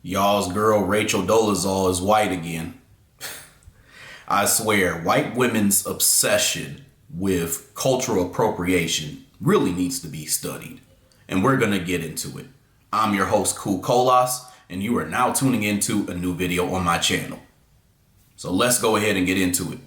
Y'all's girl Rachel Dolezal is white again. I swear, white women's obsession with cultural appropriation really needs to be studied. And we're going to get into it. I'm your host, Cool Colas, and you are now tuning into a new video on my channel. So let's go ahead and get into it.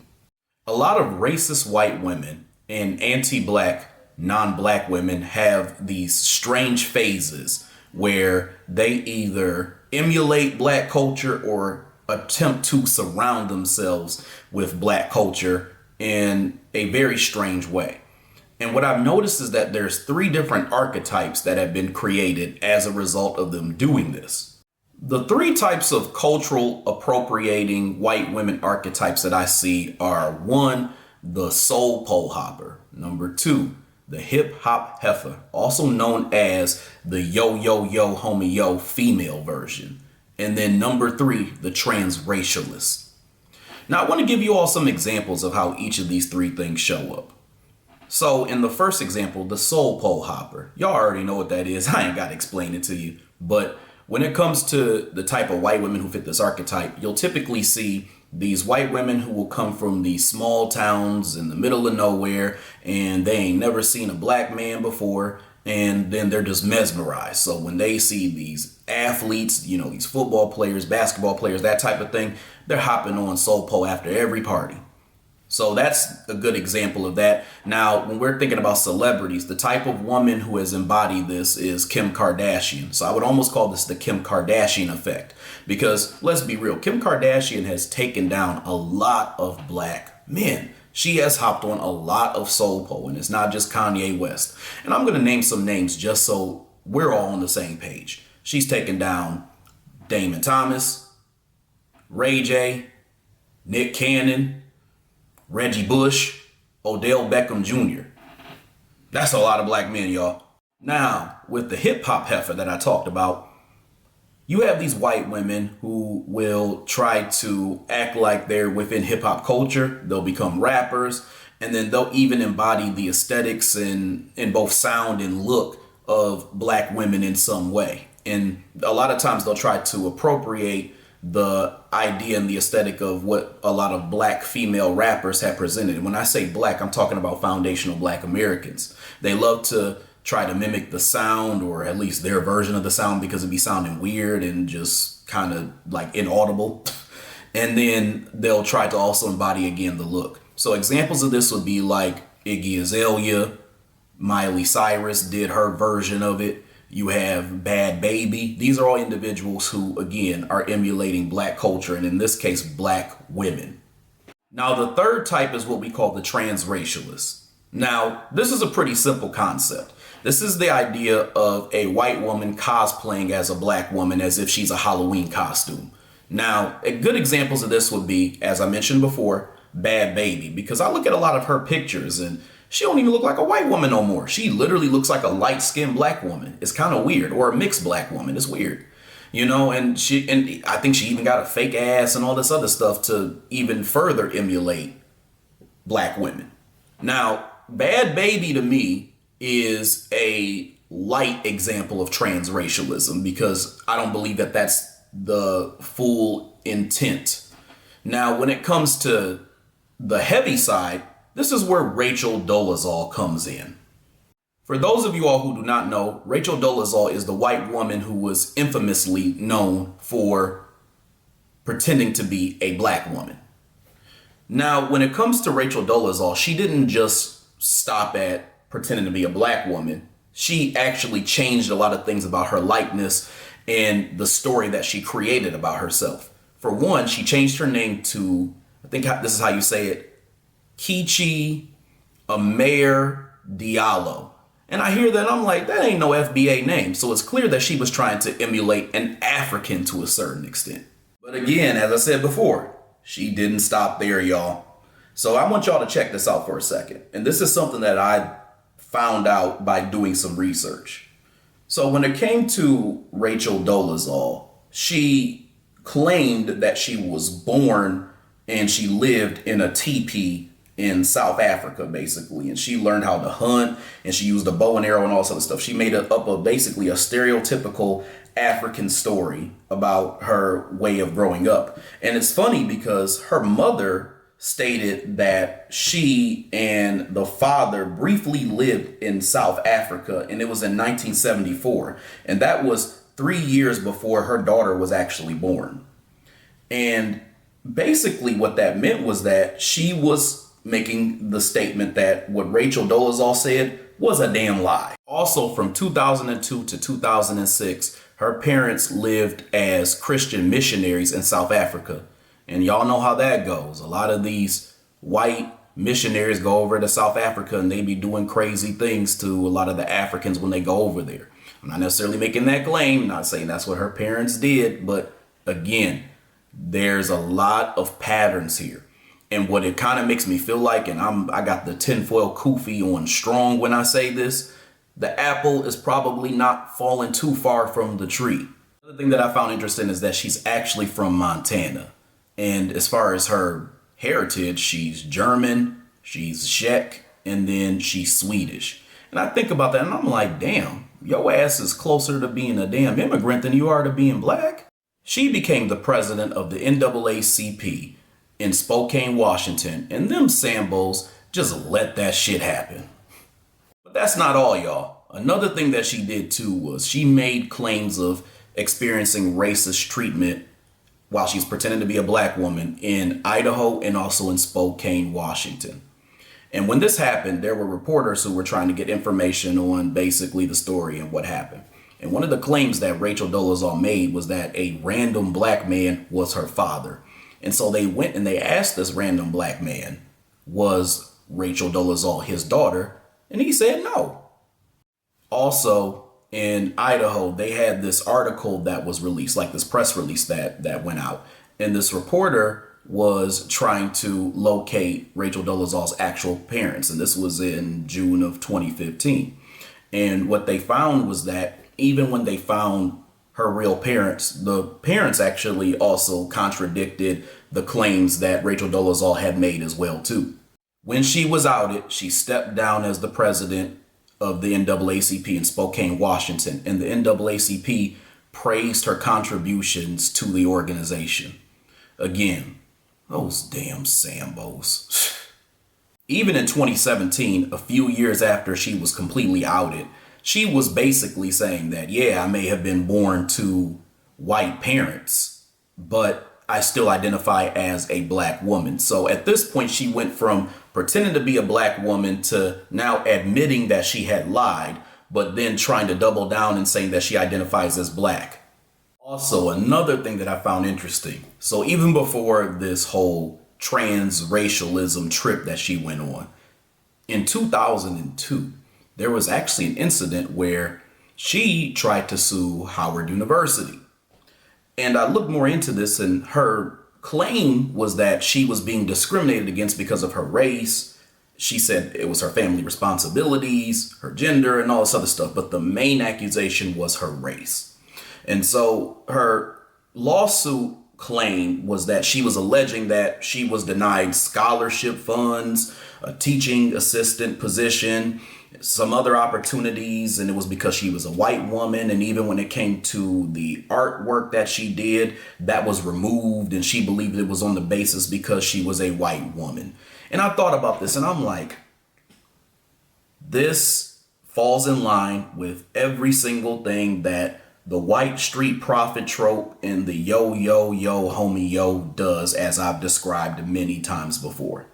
A lot of racist white women and anti-black, non-black women have these strange phases where they either emulate black culture or attempt to surround themselves with black culture in a very strange way. And what I've noticed is that there's three different archetypes that have been created as a result of them doing this. The three types of cultural appropriating white women archetypes that I see are: one, the soul pole hopper; number two, the hip hop heifer, also known as the yo yo yo homie yo female version; and then number three, the transracialist. Now I want to give you all some examples of how each of these three things show up. So in the first example, the soul pole hopper, y'all already know what that is. I ain't got to explain it to you. But when it comes to the type of white women who fit this archetype, you'll typically see these white women who will come from these small towns in the middle of nowhere, and they ain't never seen a black man before, and then they're just mesmerized. So when they see these athletes, these football players, basketball players, that type of thing, they're hopping on soul pole after every party. So that's a good example of that. Now, when we're thinking about celebrities, the type of woman who has embodied this is Kim Kardashian. So I would almost call this the Kim Kardashian effect, because let's be real, Kim Kardashian has taken down a lot of black men. She has hopped on a lot of soul pole, and it's not just Kanye West. And I'm going to name some names just so we're all on the same page. She's taken down Damon Thomas, Ray J, Nick Cannon, Reggie Bush, Odell Beckham Jr. That's a lot of black men, y'all. Now, with the hip hop heifer that I talked about, you have these white women who will try to act like they're within hip hop culture. They'll become rappers, and then they'll even embody the aesthetics in both sound and look of black women in some way. And a lot of times they'll try to appropriate the idea and the aesthetic of what a lot of black female rappers have presented. And when I say black, I'm talking about foundational black Americans. They love to try to mimic the sound, or at least their version of the sound, because it'd be sounding weird and just kind of like inaudible. And then they'll try to also embody again the look. So examples of this would be like Iggy Azalea, Miley Cyrus did her version of it. You have Bad Baby. These are all individuals who, again, are emulating black culture, and in this case, black women. Now, the third type is what we call the transracialist. Now, this is a pretty simple concept. This is the idea of a white woman cosplaying as a black woman as if she's a Halloween costume. Now, good examples of this would be, as I mentioned before, Bad Baby, because I look at a lot of her pictures and she don't even look like a white woman no more. She literally looks like a light-skinned black woman. It's kind of weird. Or a mixed black woman. It's weird. And I think she even got a fake ass and all this other stuff to even further emulate black women. Now, Bad Baby to me is a light example of transracialism, because I don't believe that that's the full intent. Now, when it comes to the heavy side, this is where Rachel Dolezal comes in. For those of you all who do not know, Rachel Dolezal is the white woman who was infamously known for pretending to be a black woman. Now, when it comes to Rachel Dolezal, she didn't just stop at pretending to be a black woman. She actually changed a lot of things about her likeness and the story that she created about herself. For one, she changed her name to, I think this is how you say it, Kichi Amer Diallo. And I hear that, I'm like, that ain't no FBA name. So it's clear that she was trying to emulate an African to a certain extent. But again, as I said before, she didn't stop there, y'all. So I want y'all to check this out for a second. And this is something that I found out by doing some research. So when it came to Rachel Dolezal, she claimed that she was born and she lived in a teepee in South Africa, basically. And she learned how to hunt, and she used a bow and arrow and all sorts of stuff. She made basically a stereotypical African story about her way of growing up. And it's funny because her mother stated that she and the father briefly lived in South Africa, and it was in 1974. And that was 3 years before her daughter was actually born. And basically what that meant was that she was making the statement that what Rachel Dolezal said was a damn lie. Also, from 2002 to 2006, her parents lived as Christian missionaries in South Africa. And y'all know how that goes. A lot of these white missionaries go over to South Africa and they be doing crazy things to a lot of the Africans when they go over there. I'm not necessarily making that claim, not saying that's what her parents did, but again, there's a lot of patterns here. And what it kind of makes me feel like, and I got the tinfoil kufi on strong when I say this, the apple is probably not falling too far from the tree. Another thing that I found interesting is that she's actually from Montana. And as far as her heritage, she's German, she's Czech, and then she's Swedish. And I think about that and I'm like, damn, your ass is closer to being a damn immigrant than you are to being black. She became the president of the NAACP in Spokane, Washington, and them Sambos just let that shit happen. But that's not all, y'all. Another thing that she did too was she made claims of experiencing racist treatment while she's pretending to be a black woman in Idaho and also in Spokane, Washington. And when this happened, there were reporters who were trying to get information on basically the story and what happened. And one of the claims that Rachel Dolezal made was that a random black man was her father. And so they went and they asked this random black man, was Rachel Dolezal his daughter? And he said no. Also, in Idaho, they had this article that was released, like this press release that went out. And this reporter was trying to locate Rachel Dolezal's actual parents. And this was in June of 2015. And what they found was that even when they found her real parents, the parents actually also contradicted the claims that Rachel Dolezal had made as well too. When she was outed, she stepped down as the president of the NAACP in Spokane, Washington, and the NAACP praised her contributions to the organization. Again, those damn Sambos. Even in 2017, a few years after she was completely outed, she was basically saying that, yeah, I may have been born to white parents, but I still identify as a black woman. So at this point, she went from pretending to be a black woman to now admitting that she had lied, but then trying to double down and saying that she identifies as black. Also, another thing that I found interesting. So even before this whole transracialism trip that she went on, in 2002, there was actually an incident where she tried to sue Howard University. And I looked more into this, and her claim was that she was being discriminated against because of her race. She said it was her family responsibilities, her gender, and all this other stuff. But the main accusation was her race. And so her lawsuit claim was that she was alleging that she was denied scholarship funds, a teaching assistant position, some other opportunities, and it was because she was a white woman. And even when it came to the artwork that she did, that was removed, and she believed it was on the basis because she was a white woman. And I thought about this and I'm like, this falls in line with every single thing that the white street prophet trope and the yo, yo, yo, homie, yo does, as I've described many times before.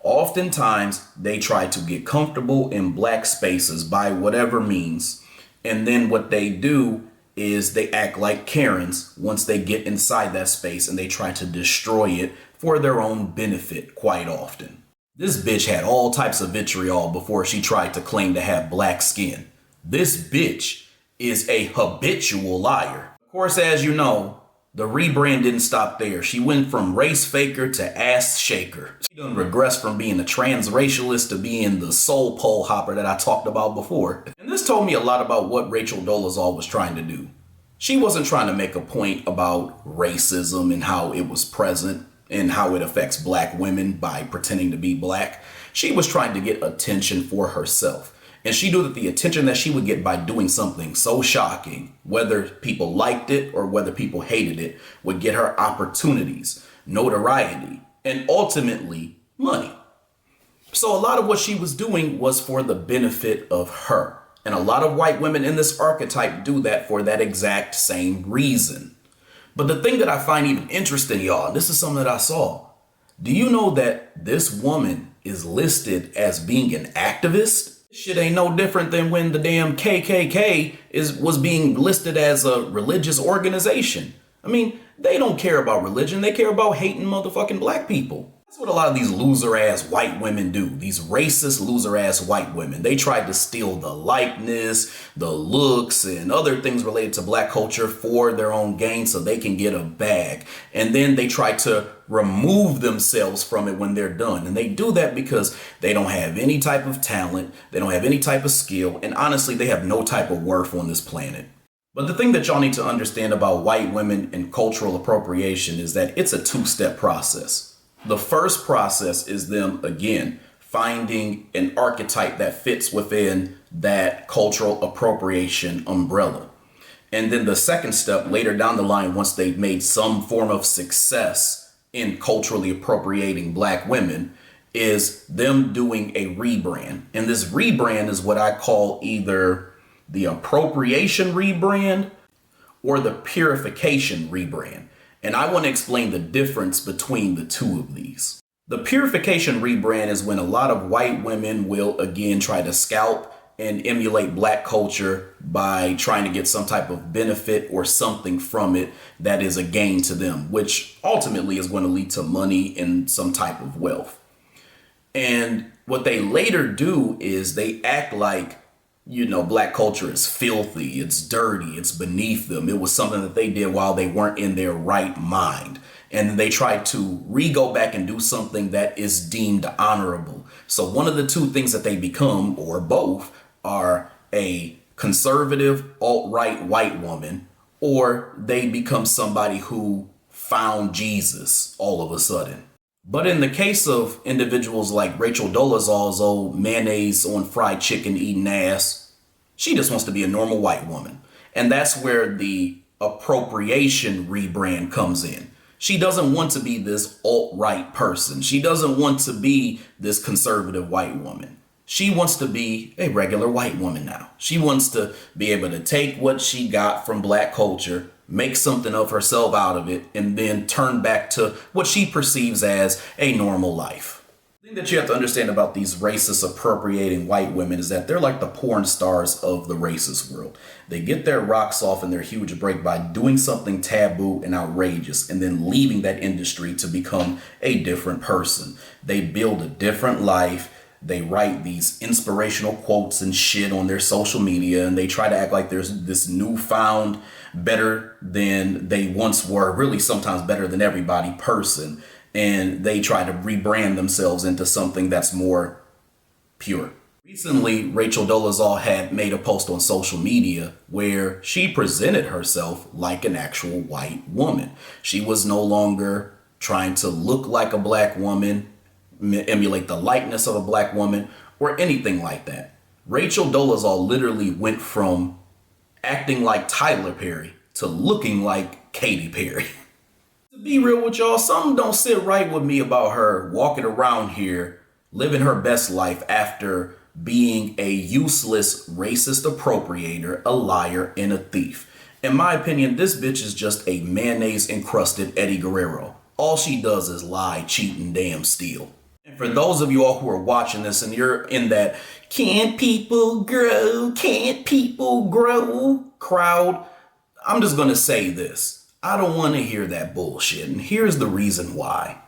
Oftentimes, they try to get comfortable in black spaces by whatever means. And then what they do is they act like Karens once they get inside that space, and they try to destroy it for their own benefit quite often. This bitch had all types of vitriol before she tried to claim to have black skin. This bitch is a habitual liar. Of course, as you know, the rebrand didn't stop there. She went from race faker to ass shaker. She done regressed from being a transracialist to being the soul pole hopper that I talked about before. And this told me a lot about what Rachel Dolezal was trying to do. She wasn't trying to make a point about racism and how it was present and how it affects black women by pretending to be black. She was trying to get attention for herself. And she knew that the attention that she would get by doing something so shocking, whether people liked it or whether people hated it, would get her opportunities, notoriety, and ultimately money. So a lot of what she was doing was for the benefit of her. And a lot of white women in this archetype do that for that exact same reason. But the thing that I find even interesting, y'all, and this is something that I saw. Do you know that this woman is listed as being an activist? Shit ain't no different than when the damn KKK was being listed as a religious organization. I mean, they don't care about religion. They care about hating motherfucking black people. That's what a lot of these loser ass white women do. These racist loser ass white women. They tried to steal the likeness, the looks, and other things related to black culture for their own gain so they can get a bag. And then they try to remove themselves from it when they're done. And they do that because they don't have any type of talent. They don't have any type of skill. And honestly, they have no type of worth on this planet. But the thing that y'all need to understand about white women and cultural appropriation is that it's a two-step process. The first process is them, again, finding an archetype that fits within that cultural appropriation umbrella. And then the second step later down the line, once they've made some form of success in culturally appropriating black women, is them doing a rebrand. And this rebrand is what I call either the appropriation rebrand or the purification rebrand. And I want to explain the difference between the two of these. The purification rebrand is when a lot of white women will again try to scalp and emulate black culture by trying to get some type of benefit or something from it that is a gain to them, which ultimately is going to lead to money and some type of wealth. And what they later do is they act like, you know, black culture is filthy, it's dirty, it's beneath them. It was something that they did while they weren't in their right mind. And they tried to go back and do something that is deemed honorable. So one of the two things that they become, or both, are a conservative, alt-right white woman, or they become somebody who found Jesus all of a sudden. But in the case of individuals like Rachel Dolezal's old mayonnaise on fried chicken eating ass, she just wants to be a normal white woman. And that's where the appropriation rebrand comes in. She doesn't want to be this alt-right person. She doesn't want to be this conservative white woman. She wants to be a regular white woman now. She wants to be able to take what she got from black culture, make something of herself out of it, and then turn back to what she perceives as a normal life. The thing that you have to understand about these racist appropriating white women is that they're like the porn stars of the racist world. They get their rocks off and their huge break by doing something taboo and outrageous and then leaving that industry to become a different person. They build a different life. They write these inspirational quotes and shit on their social media, and they try to act like there's this newfound, better than they once were, really sometimes better than everybody person. And they try to rebrand themselves into something that's more pure. Recently, Rachel Dolezal had made a post on social media where she presented herself like an actual white woman. She was no longer trying to look like a black woman, emulate the likeness of a black woman, or anything like that. Rachel Dolezal literally went from acting like Tyler Perry to looking like Katy Perry. To be real with y'all, something don't sit right with me about her walking around here, living her best life after being a useless racist appropriator, a liar, and a thief. In my opinion, this bitch is just a mayonnaise encrusted Eddie Guerrero. All she does is lie, cheat, and damn steal. And for those of you all who are watching this and you're in that can't people grow crowd, I'm just going to say this. I don't want to hear that bullshit. And here's the reason why.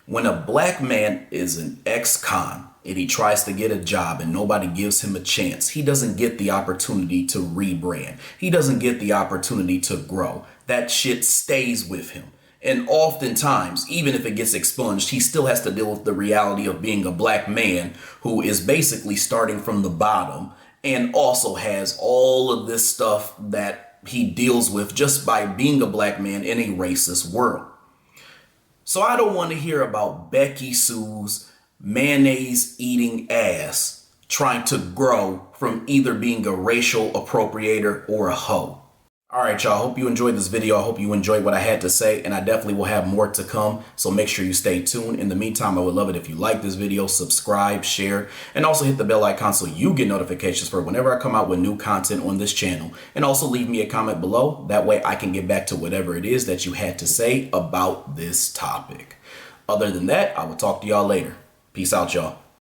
When a black man is an ex-con and he tries to get a job and nobody gives him a chance, he doesn't get the opportunity to rebrand. He doesn't get the opportunity to grow. That shit stays with him. And oftentimes, even if it gets expunged, he still has to deal with the reality of being a black man who is basically starting from the bottom and also has all of this stuff that he deals with just by being a black man in a racist world. So I don't want to hear about Becky Sue's mayonnaise eating ass trying to grow from either being a racial appropriator or a hoe. All right, y'all. Hope you enjoyed this video. I hope you enjoyed what I had to say, and I definitely will have more to come. So make sure you stay tuned. In the meantime, I would love it if you like this video, subscribe, share, and also hit the bell icon so you get notifications for whenever I come out with new content on this channel. And also leave me a comment below. That way I can get back to whatever it is that you had to say about this topic. Other than that, I will talk to y'all later. Peace out, y'all.